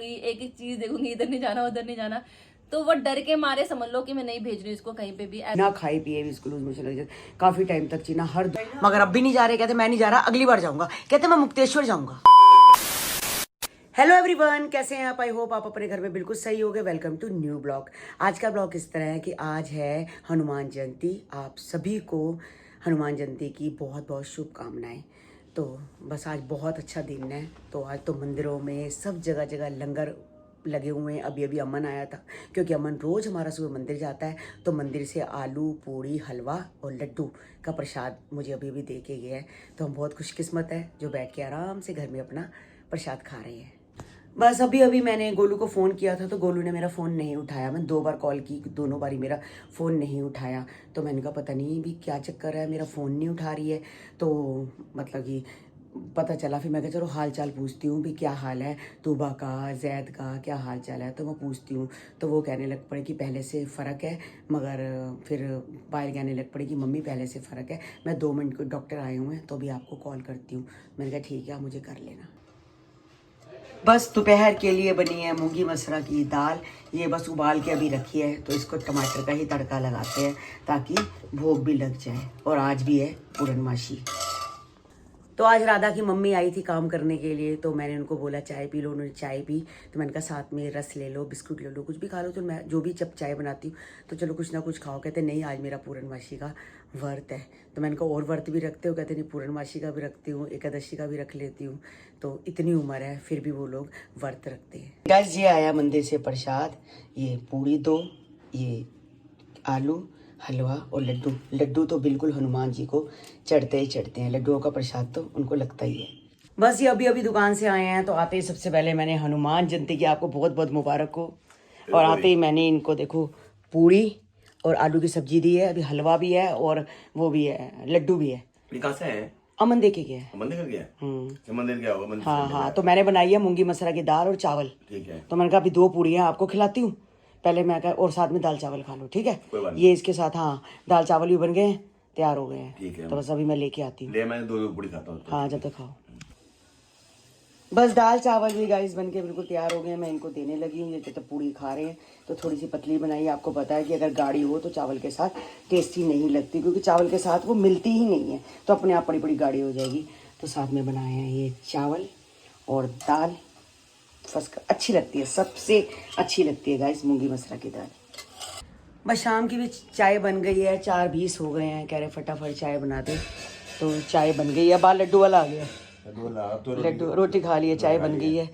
एक एक चीज देखूंगी, इधर नहीं जाना उधर नहीं जाना, तो वो डर के मारे समझ लो कि मैं नहीं भेज रही इसको कहीं पे भी। ना खाए पिए भी इसको लूज मोशन लग जाए काफी टाइम तक चीना हर मगर अब भी नहीं जा रहे, कहते मैं नहीं जा रहा, अगली बार जाऊंगा, कहते मैं मुक्तेश्वर जाऊंगा। हेलो एवरीवन, कैसे हैं आप? आई होप आप अपने घर में बिल्कुल सही होगे। Welcome to new blog. आज का ब्लॉग इस तरह है कि आज है हनुमान जयंती। आप सभी को हनुमान जयंती की बहुत बहुत शुभकामनाएं। तो बस आज बहुत अच्छा दिन है। तो आज तो मंदिरों में सब जगह जगह लंगर लगे हुए हैं। अभी अभी अमन आया था, क्योंकि अमन रोज़ हमारा सुबह मंदिर जाता है, तो मंदिर से आलू पूड़ी हलवा और लड्डू का प्रसाद मुझे अभी अभी दे के गया है। तो हम बहुत खुशकिस्मत है जो बैठ के आराम से घर में अपना प्रसाद खा रहे हैं। बस अभी अभी मैंने गोलू को फ़ोन किया था, तो गोलू ने मेरा फ़ोन नहीं उठाया। मैं 2 बार कॉल की, दोनों बारी मेरा फ़ोन नहीं उठाया। तो मैंने कहा पता नहीं भी क्या चक्कर है, मेरा फ़ोन नहीं उठा रही है। तो मतलब कि पता चला, फिर मैं कहा चलो हाल चाल पूछती हूँ भी क्या हाल है तूबा का, जैद का क्या हाल चाल है। तो मैं पूछती हूँ, तो वो कहने लग पड़े कि पहले से फ़र्क है, मगर फिर बाहर कहने लग पड़े कि मम्मी पहले से फ़र्क है, मैं 2 मिनट को डॉक्टर आए हुए हैं तो अभी आपको कॉल करती हूँ। मैंने कहा ठीक है, आप मुझे कर लेना। बस दोपहर के लिए बनी है मूंगी मसरा की दाल। ये बस उबाल के अभी रखी है, तो इसको टमाटर का ही तड़का लगाते हैं ताकि भूख भी लग जाए। और आज भी है पूर्णमासी। तो आज राधा की मम्मी आई थी काम करने के लिए, तो मैंने उनको बोला चाय पी लो। उन्होंने चाय पी, तो मैंने कहा साथ में रस ले लो, बिस्कुट ले लो, कुछ भी खा लो। तो मैं जो भी जब चाय बनाती हूँ तो चलो कुछ ना कुछ खाओ। कहते नहीं आज मेरा पूर्णमासी का व्रत है। तो मैंने कहा और व्रत भी रखते हो? कहते नहीं पूर्णमासी का भी रखती हूँ, एकादशी का भी रख लेती हूँ। तो इतनी उम्र है फिर भी वो लोग व्रत रखते हैं। गाइस ये आया मंदिर से प्रसाद, ये पूड़ी 2, ये आलू हलवा और लड्डू। लड्डू तो बिल्कुल हनुमान जी को चढ़ते ही चढ़ते हैं, लड्डुओं का प्रसाद तो उनको लगता ही है। बस ये अभी अभी दुकान से आए हैं, तो आते ही सबसे पहले मैंने हनुमान जयंती की आपको बहुत बहुत मुबारक हो। और आते ही मैंने इनको देखो पूड़ी और आलू की सब्जी दी है, अभी हलवा भी है और वो भी है, लड्डू भी है। ये कहाँ से है? अमन दे के गया है। मंदिर गया? मंदिर गया होगा मंदिर। हाँ हाँ, तो मैंने बनाई है मूंगी मसरा की दाल और चावल। ठीक है। तो मैंने कहा अभी 2 पूड़ियाँ आपको खिलाती हूँ, पहले मैं कहा और साथ में दाल चावल खा लो, ठीक है? ये इसके साथ, हाँ दाल चावल भी बन गए हैं, तैयार हो गए हैं। ठीक है, तो बस अभी मैं लेके आती हूँ। ले मैं 2 पूड़ी खाता हूँ। हाँ जब तक खाओ। बस दाल चावल भी गाइस बन के बिल्कुल तैयार हो गए हैं, मैं इनको देने लगी हूँ। ये जब तक पूड़ी खा रहे हैं, तो थोड़ी सी पतली बनाई। आपको पता है कि अगर गाढ़ी हो तो चावल के साथ टेस्टी नहीं लगती, क्योंकि चावल के साथ वो मिलती ही नहीं है, तो अपने आप बड़ी बड़ी गाढ़ी हो जाएगी। तो साथ में बनाए हैं ये चावल और दाल, फर्स्ट अच्छी लगती है, सबसे अच्छी लगती है गाइस मूंगी मसरा की दाल। बस शाम की भी चाय बन गई है, 4:20 हो गए हैं, कह रहे फटाफट चाय बना दे। तो चाय बन गई है, बाल लड्डू वाला आ गया, लड्डू रोटी खा ली है, चाय बन गई है।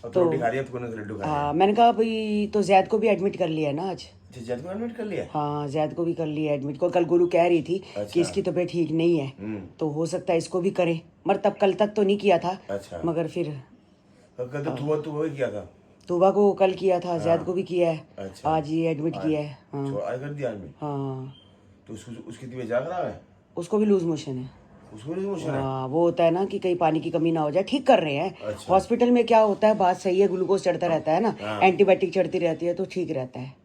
तो रोटी खा रही है तो लड्डू खा हाँ मैंने कहा भाई, तो जैद को भी एडमिट कर लिया ना आज। जैद को एडमिट कर लिया? हाँ जैद को भी कर लिया एडमिट को। कल गुरु कह रही थी कि इसकी तबीयत ठीक नहीं है, तो हो सकता है इसको भी करे, मगर तब कल तक तो नहीं किया था। अच्छा। मगर फिर कल तो तू किया था, तोबा को कल किया था, जैद को भी किया है। अच्छा। आज ये एडमिट किया है। हाँ आज कर दिया आदमी। हाँ, तो उसकी तबीयत ज्यादा खराब है? उसको भी लूज मोशन है। उसको भी मोशन है? हाँ वो होता है ना कि कहीं पानी की कमी ना हो जाए, ठीक कर रहे हैं। अच्छा। हॉस्पिटल में क्या होता है, बात सही है, ग्लूकोज चढ़ता रहता है ना, एंटीबायोटिक चढ़ती रहती है, तो ठीक रहता है।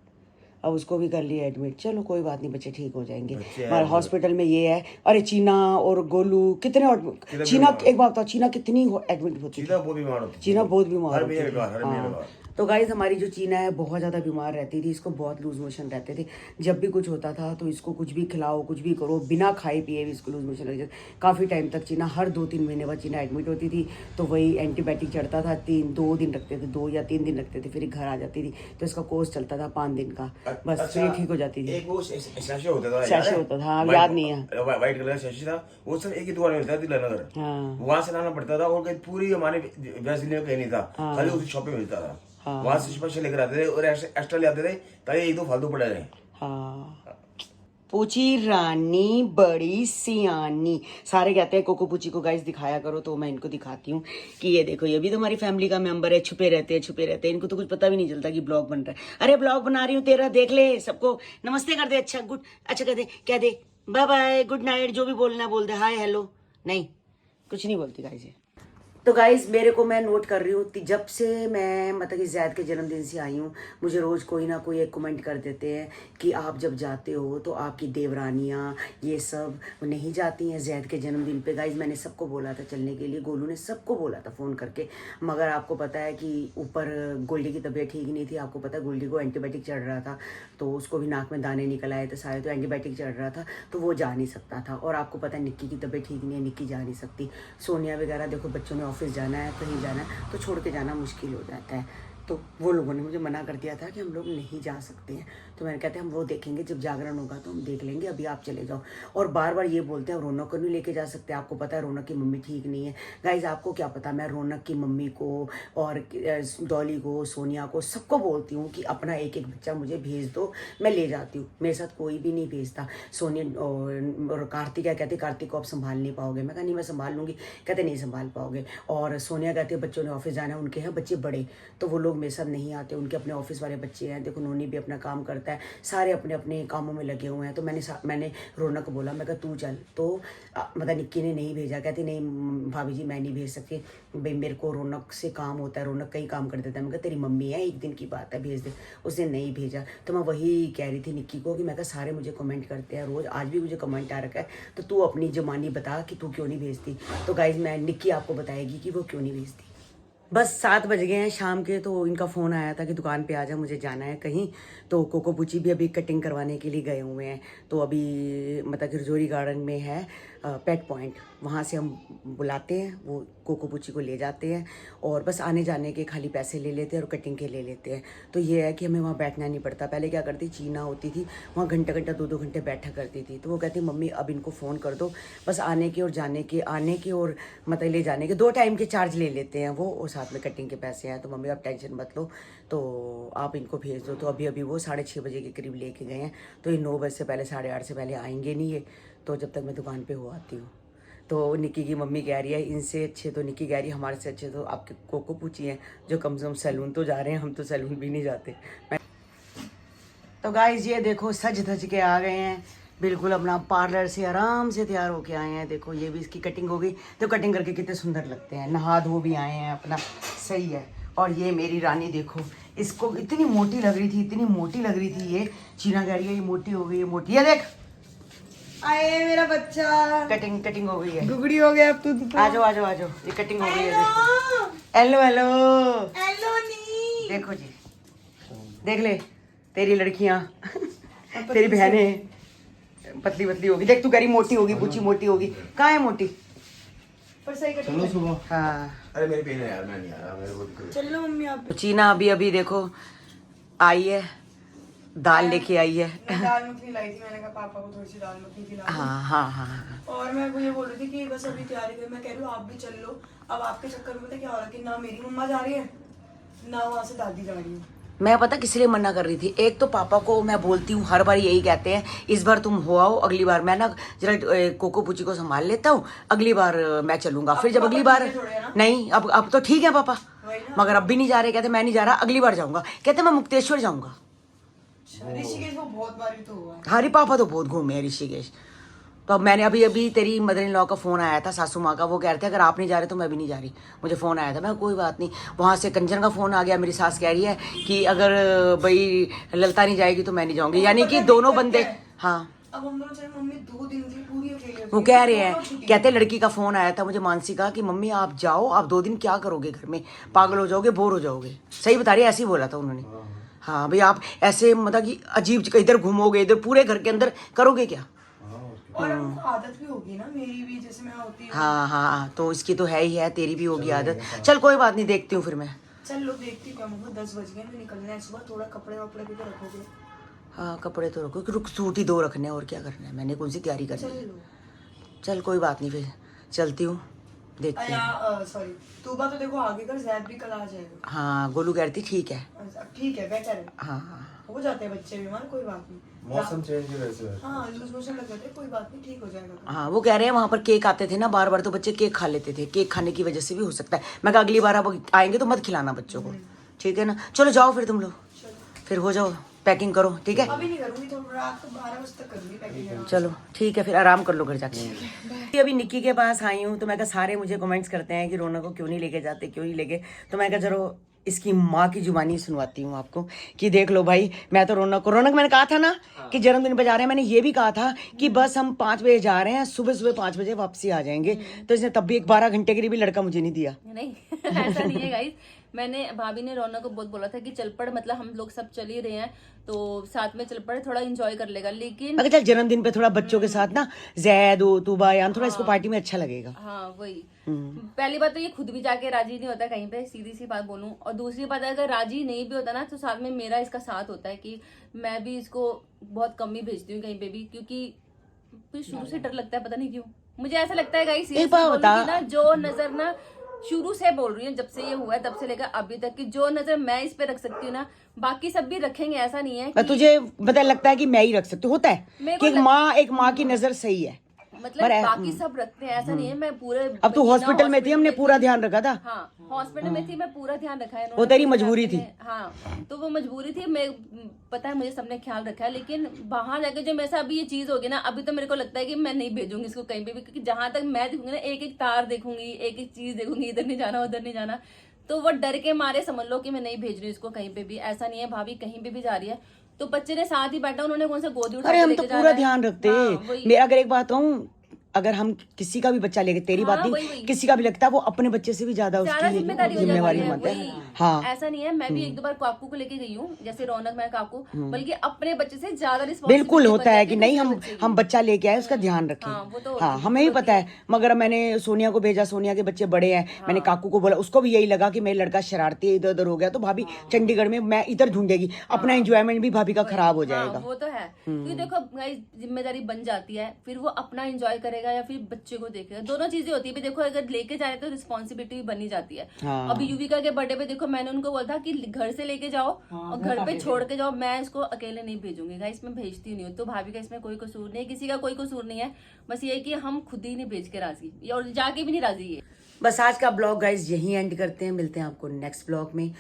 अब उसको भी कर लिया एडमिट, चलो कोई बात नहीं, बच्चे ठीक हो जाएंगे। पर हॉस्पिटल में ये है, अरे चीना और गोलू कितने चीना, एक बात बताओ, चीना कितनी एडमिट होती है? चीना बहुत बीमार होती है। चीना बहुत बीमार होती है। हाँ। तो गाइस हमारी जो चीना है बहुत ज़्यादा बीमार रहती थी, इसको बहुत लूज मोशन रहते थे। जब भी कुछ होता था तो इसको कुछ भी खिलाओ, कुछ भी करो, बिना खाए पिए भी इसको लूज मोशन लग जाता। काफ़ी टाइम तक चीना, हर 2-3 महीने बाद चीना एडमिट होती थी, तो वही एंटीबायोटिक चढ़ता था, 2 दिन रखते थे, 2 या 3 दिन रखते थे, फिर घर आ जाती थी। तो इसका कोर्स चलता था 5 दिन का, बस फिर ठीक हो जाती थी। एक वो शैशे होता था, शैशे होता था, हाँ याद नहीं है, व्हाइट कलर का शैशे था, वो सब एक ही दुकान में मिलता था दिलानगर। हाँ वहां से लाना पड़ता था, और पूरी हमारे वैसे कहीं नहीं था, खाली उसी शॉप पे मिलता था। वहां से स्पेशल लेकर आते थे और एक्स्ट्रा ले आते थे ताकि 1-2 फालतू पड़े रहे। हाँ पूची रानी बड़ी सियानी, सारे कहते हैं कोको पूची को गाइस दिखाया करो, तो मैं इनको दिखाती हूँ कि ये देखो, ये भी तो हमारी फैमिली का मेंबर है, छुपे रहते हैं, इनको तो कुछ पता भी नहीं चलता कि ब्लॉग बन रहा है। अरे ब्लॉग बना रही हूँ तेरा, देख ले, सबको नमस्ते कर दे, अच्छा गुड, अच्छा कर दे, क्या दे, बाय बाय, गुड नाइट, जो भी बोलना है बोल दे, हाय हेलो, नहीं कुछ नहीं बोलती गाइस ये। तो गाइज मेरे को मैं नोट कर रही हूँ कि जब से मैं मतलब कि जैद के जन्मदिन से आई हूँ, मुझे रोज़ कोई ना कोई एक कमेंट कर देते हैं कि आप जब जाते हो तो आपकी देवरानियाँ ये सब नहीं जाती हैं जैद के जन्मदिन पे। गाइज मैंने सबको बोला था चलने के लिए, गोलू ने सबको बोला था फ़ोन करके, मगर आपको पता है कि ऊपर गोल्डी की तबीयत ठीक नहीं थी। आपको पता है गोल्डी को एंटीबायोटिक चढ़ रहा था, तो उसको भी नाक में दाने निकल आए थे सारे, तो एंटीबायोटिक चढ़ रहा था तो वो जा नहीं सकता था। और आपको पता है निक्की की तबीयत ठीक नहीं है, निक्की जा नहीं सकती। सोनिया वगैरह देखो बच्चों ने ऑफिस जाना है, कहीं जाना है, तो छोड़ के जाना मुश्किल हो जाता है। तो वो लोगों ने मुझे मना कर दिया था कि हम लोग नहीं जा सकते हैं। तो मैंने कहते हम वो देखेंगे जब जागरण होगा तो हम देख लेंगे, अभी आप चले जाओ। और बार बार ये बोलते हैं रौनक को नहीं लेके जा सकते, आपको पता है रौनक की मम्मी ठीक नहीं है। गाइज आपको क्या पता, मैं रौनक की मम्मी को और डॉली को, सोनिया को, सबको बोलती हूँ कि अपना एक एक बच्चा मुझे भेज दो, मैं ले जाती हूँ। मेरे साथ कोई भी नहीं भेजता। सोनिया और कार्तिक क्या कहते, कार्तिक को आप संभाल नहीं पाओगे। मैं कहा नहीं मैं संभाल लूँगी, कहते नहीं संभाल पाओगे। और सोनिया कहते बच्चों ने ऑफिस जाना है, उनके हैं बच्चे बड़े, तो वो लोग मेरे साथ नहीं आते, उनके अपने ऑफिस वाले बच्चे हैं। देखो नोनी भी अपना काम करता है, सारे अपने अपने कामों में लगे हुए हैं। तो मैंने रौनक को बोला, मैं कहा तू चल, तो मतलब निक्की ने नहीं भेजा। कहती नहीं भाभी जी मैं नहीं भेज सकती भाई, मेरे को रौनक से काम होता है, रौनक कहीं काम कर देता है। मैं कहा तेरी मम्मी है, एक दिन की बात है, भेज दे। उसने नहीं भेजा। तो मैं वही कह रही थी निक्की को कि मैं कहा सारे मुझे कमेंट करते हैं रोज़, आज भी मुझे कमेंट आ रखा है, तो तू अपनी जमानी बता कि तू क्यों नहीं भेजती। तो गाइज मैं निक्की आपको बताएगी कि वो क्यों नहीं भेजती। बस 7 बज गए हैं शाम के, तो इनका फ़ोन आया था कि दुकान पे आ जा, मुझे जाना है कहीं। तो कोको पूची भी अभी कटिंग करवाने के लिए गए हुए हैं। तो अभी मतलब कि रजौरी गार्डन में है पेट पॉइंट, वहाँ से हम बुलाते हैं, वो कोको पूची को ले जाते हैं और बस आने जाने के खाली पैसे ले लेते हैं और कटिंग के ले लेते हैं। तो ये है कि हमें वहाँ बैठना नहीं पड़ता। पहले क्या करती, चीना होती थी, वहाँ घंटा घंटा 2-2 घंटे बैठा करती थी। तो वो कहती मम्मी अब इनको फ़ोन कर दो, बस आने के और जाने के, आने के और मतलब ले जाने के 2 टाइम के चार्ज ले लेते हैं वो, और साथ में कटिंग के पैसे हैं। तो मम्मी आप टेंशन मत लो, तो आप इनको भेज दो। तो अभी वो 6:30 बजे के करीब लेके गए हैं। तो ये 9 बजे से पहले, 8:30 से पहले आएंगे नहीं ये, तो जब तक मैं दुकान पे हो आती हूँ। तो निक्की की मम्मी कह रही है इनसे अच्छे, तो निक्की कह रही है हमारे से अच्छे तो आपके कोको पूछी हैं, जो कम से कम सैलून तो जा रहे हैं, हम तो सैलून भी नहीं जाते। तो गाइज ये देखो सज धज के आ गए हैं, बिल्कुल अपना पार्लर से आराम से तैयार होके आए हैं। देखो ये भी इसकी कटिंग हो गई, तो कटिंग करके कितने सुंदर लगते हैं। नहा धो भी आए हैं अपना, सही है। और ये मेरी रानी देखो, इसको इतनी मोटी लग रही थी, इतनी मोटी लग रही थी ये, चीना कह रही है ये मोटी हो गई, ये मोटी है। देख आए मेरा बच्चा, कटिंग हो गई है, गुगड़ी हो गया अब तू तो। आ जाओ ये कटिंग हो गई है। हेलो हेलो हेलो नी, देखो जी, देख ले तेरी लड़कियां तेरी बहनें पतली पतली होगी। देख तू कह रही मोटी होगी, पूछी मोटी होगी, कहाँ है मोटी? पर सही कर चलो सुबह। हाँ अरे मेरी पेन है यार, मैं नहीं आ रहा, मेरे को दिक्कत है। चलो मम्मी आप। चीना अभी देखो आई है, दाल लेके आई है। मैं दाल मखनी लाई थी, मैंने कहा पापा को थोड़ी सी दाल मखनी खिला दो। हाँ। और मैं ये बोल रही थी कि बस अभी तैयारी कर, मैं कह रही हूँ आप भी चल लो। अब आपके चक्कर में पता क्या हो रहा है कि ना मेरी मम्मा जा रही है, ना वहाँ से दादी जा रही है। मैं पता किस लिए मना कर रही थी, एक तो पापा को मैं बोलती हूँ हर बार यही कहते हैं, इस बार तुम हो आओ, अगली बार मैं ना जरा कोको पूची को संभाल लेता हूँ, अगली बार मैं चलूंगा। फिर जब अगली बार नहीं, अब तो ठीक है पापा, मगर अब भी नहीं जा रहे, कहते मैं नहीं जा रहा, अगली बार जाऊंगा, कहते मैं मुक्तेश्वर जाऊंगा। ऋषिकेश वो बहुत बार तो हुआ है। हमारे पापा तो बहुत घूमे हैं ऋषिकेश। तो अब मैंने अभी तेरी मदर इन लॉ का फ़ोन आया था, सासू माँ का, वो कह रहे थे अगर आप नहीं जा रहे तो मैं भी नहीं जा रही। मुझे फ़ोन आया था, मैं कोई बात नहीं। वहाँ से कंचन का फ़ोन आ गया, मेरी सास कह रही है कि अगर भाई ललता नहीं जाएगी तो मैं नहीं जाऊँगी, यानी कि दोनों बंदे। हाँ अब हम दोनों चाहे मम्मी 2 दिन की पूरी अकेले वो कह रहे हैं, कहते लड़की का फ़ोन आया था मुझे मानसी का कि मम्मी आप जाओ, आप 2 दिन क्या करोगे घर में, पागल हो जाओगे, बोर हो जाओगे। सही बता रही है, ऐसे ही बोला था उन्होंने। हाँ भाई आप ऐसे मतलब कि अजीब इधर घूमोगे, इधर पूरे घर के अंदर करोगे क्या? और अब आदत भी होगी ना मेरी भी, जैसे मैं होती हूँ। हाँ तो इसकी तो है ही है, तेरी भी होगी आदत। चल कोई बात नहीं, देखती हूँ फिर मैं। चल लो देखती हूँ, क्या मम्मी 10 बज गए, मैं निकलना है सुबह, थोड़ा कपड़े वपड़े भी तो रखोगे। हाँ कपड़े तो रखो, रुक सूट ही 2 रखने हैं, और क्या करना है, मैंने कौन सी तैयारी करनी है। चल कोई बात नहीं, फिर चलती हूँ, देखते हैं। सॉरी तूबा तो देखो आगे कर, जैद भी कल आ जाएगा। हाँ गोलू कह रही थी ठीक है। ठीक है, बेटर है। हाँ हो जाते हैं बच्चे बीमार, कोई बात नहीं। मौसम चेंज की वजह से। हाँ लूज मोशन लग जाते हैं, कोई बात नहीं, ठीक हो जाएगा। हाँ वो कह रहे हैं वहाँ पर केक आते थे ना बार बार, तो बच्चे केक खा लेते थे, केक खाने की वजह से भी हो सकता है। मैं कहा अगली बार अब आएंगे तो मत खिलाना बच्चों को, ठीक है ना। चलो जाओ फिर तुम लोग, फिर हो जाओ पैकिंग करो, ठीक है? अभी नहीं करूंगी, तो रात को 12 बजे तक करूंगी पैकिंग। चलो ठीक है, फिर आराम कर लो घर जाके। अभी निक्की के पास आई हूँ तो मैं कहा सारे मुझे कमेंट्स करते हैं कि रोना को क्यों नहीं लेके जाते, क्यों नहीं लेके, तो मैं कहा चलो इसकी माँ की जुबानी सुनवाती हूँ आपको कि देख लो भाई, मैं तो रौनक मैंने कहा था ना कि जन्मदिन पे जा रहे हैं, मैंने ये भी कहा था कि बस हम 5 बजे जा रहे हैं, सुबह 5 बजे वापसी आ जाएंगे, तो इसने तब भी एक 12 घंटे के लिए भी लड़का मुझे नहीं दिया। नहीं ऐसा नहीं है गाइस, मैंने भाभी ने रौनक को बहुत बोला था कि चल पड़, मतलब हम लोग सब चल ही रहे हैं तो साथ में चल पड़े, थोड़ा एंजॉय कर लेगा, लेकिन अगर चल जन्मदिन पे थोड़ा बच्चों के साथ ना जैद तूबा यान थोड़ा इसको पार्टी में अच्छा लगेगा। हाँ वही, पहली बात तो ये खुद भी जाके राजी नहीं होता कहीं पे, सीधी सी बात बोलूं, और दूसरी बात अगर राजी नहीं भी होता ना तो साथ में मेरा इसका साथ होता है कि मैं भी इसको बहुत कम ही भेजती हूँ कहीं पे भी, क्योंकि फिर शुरू से डर लगता है, पता नहीं क्यों मुझे ऐसा लगता है गाइस, ना जो नजर ना शुरू से बोल रही हूँ, जब से ये हुआ है तब से लेकर अभी तक की जो नजर मैं इस पे रख सकती हूँ ना, बाकी सब भी रखेंगे, ऐसा नहीं है कि तुझे मतलब लगता है कि मैं ही रख सकती हूँ, होता है कि एक माँ की नजर सही है, मतलब बाकी सब रखते हैं, ऐसा नहीं है। मैं पूरे अब तू हॉस्पिटल में थी, हमने पूरा ध्यान रखा था। हाँ हॉस्पिटल में थी, मैं पूरा ध्यान रखा है, वो तेरी मजबूरी थी। हाँ तो वो मजबूरी थी, मैं पता है मुझे सबने ख्याल रखा है, लेकिन बाहर जाके जो मेरे साथ अभी ये चीज होगी ना, अभी तो मेरे को लगता है कि मैं नहीं भेजूंगी इसको कहीं पे भी, क्योंकि जहां तक मैं देखूंगी ना, एक एक तार देखूंगी, एक एक चीज देखूंगी, इधर नहीं जाना उधर नहीं जाना, तो वो डर के मारे समझ लो कि मैं नहीं भेज रही इसको कहीं पे भी। ऐसा नहीं है, भाभी कहीं पे भी जा रही है तो बच्चे ने साथ ही बैठा, उन्होंने कौन सा गोदी उठा, अरे हम तो पूरा ध्यान रखते हैं। मेरा अगर एक बात कहूँ, अगर हम किसी का भी बच्चा लेके, तेरी बात नहीं, किसी का भी लगता है, वो अपने बच्चे से भी ज्यादा उसकी जिम्मेवारी मानता है। हाँ ऐसा नहीं है, मैं भी 1-2 बार काकू को लेके गई हूँ, जैसे रौनक मैं काकू, बल्कि अपने बच्चे से ज्यादा बिल्कुल होता है कि नहीं हम बच्चा लेके आए, उसका ध्यान रखें। हाँ हमें ही पता है, मगर मैंने सोनिया को भेजा, सोनिया के बच्चे बड़े हैं, मैंने काकू को बोला, उसको भी यही लगा कि मेरा लड़का शरारती है, इधर उधर हो गया तो भाभी चंडीगढ़ में मैं इधर ढूंढेगी, अपना एंजॉयमेंट भी भाभी का खराब हो जाएगा। वो तो है, क्योंकि देखो जिम्मेदारी बन जाती है, फिर वो अपना एंजॉय करेगा या फिर बच्चे को देखेगा, दोनों चीजें होती है। देखो अगर लेके जाए तो रिस्पॉन्सिबिलिटी भी बनी जाती है। अभी युविका के बर्थडे पे देखो मैंने उनको बोला था कि घर से लेके जाओ और घर पे छोड़ के जाओ, मैं इसको अकेले नहीं भेजूंगी, गाइस मैं भेजती नहीं हूँ। तो भाभी का इसमें कोई कसूर नहीं है, किसी का कोई कसूर नहीं है, बस ये है कि हम खुद ही नहीं भेज के राजी और जाके भी नहीं राजी है। बस आज का ब्लॉग गाइस यही एंड करते हैं, मिलते हैं आपको नेक्स्ट ब्लॉग में।